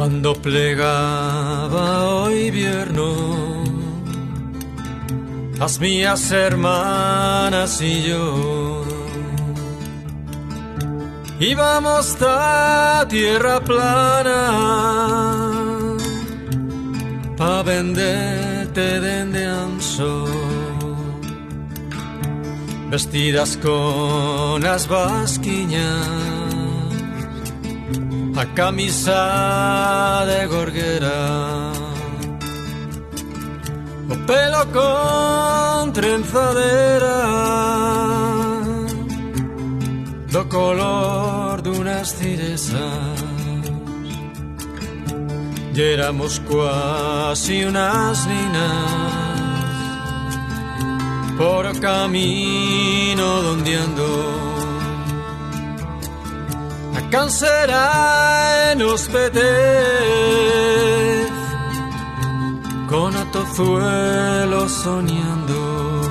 Cuando plegaba o invierno, las mías hermanas y yo íbamos a tierra plana pa' venderte dende anso, vestidas con las basquiñas, a camisa de gorguera, o pelo con trenzadera, do color d'unas ciresas. Y éramos cuasi unas ninas por camino donde ando. Cansera en hospedez, con atozuelo soñando.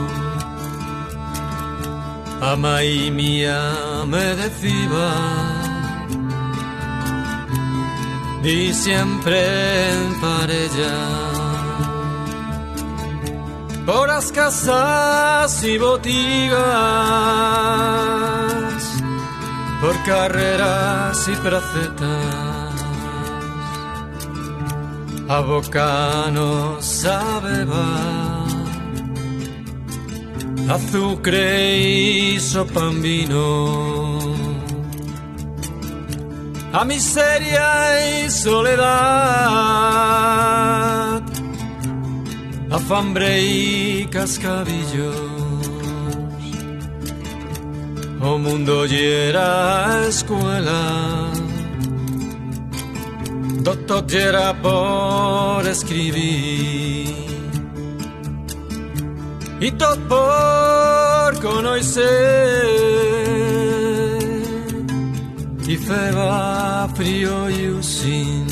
Ama y mía me decía, di siempre en parella, por las casas y botigas, por carreras y pracetas, a bocanos a beber, azúcar y sopambino, a miseria y soledad, a fambre y cascabillo. O mundo yera escuela, doctor yera por escribir, y todo por conocer, y feba frío y usín.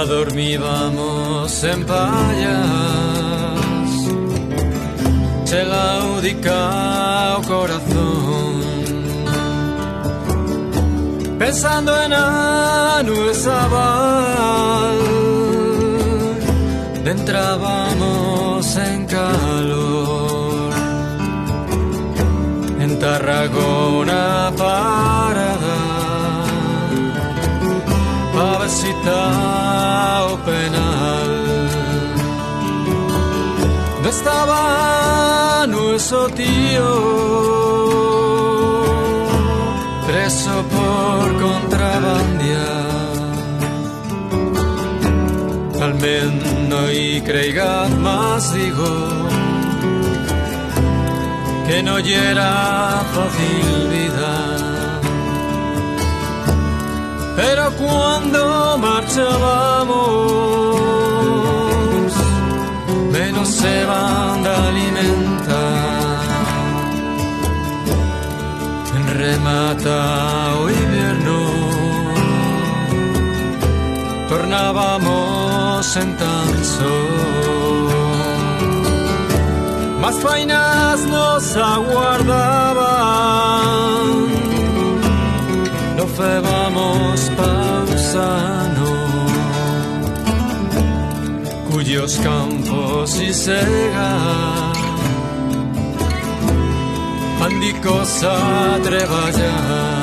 Dormíamos en payas, se laudica o corazón, pensando en nuestra val, entrábamos en calor, en Tarragona parada, pavesita o penal. ¿Dónde estaba nuestro tío? Preso por contrabandia. Al menos y creigad más digo que no era fácil vida. Pero cuando marchábamos, menos se van a alimentar. En remata o invierno, tornábamos en tanso. Más fainas nos aguardaban. No febamos pausano, cuyos campos y segas, andicos a treballar.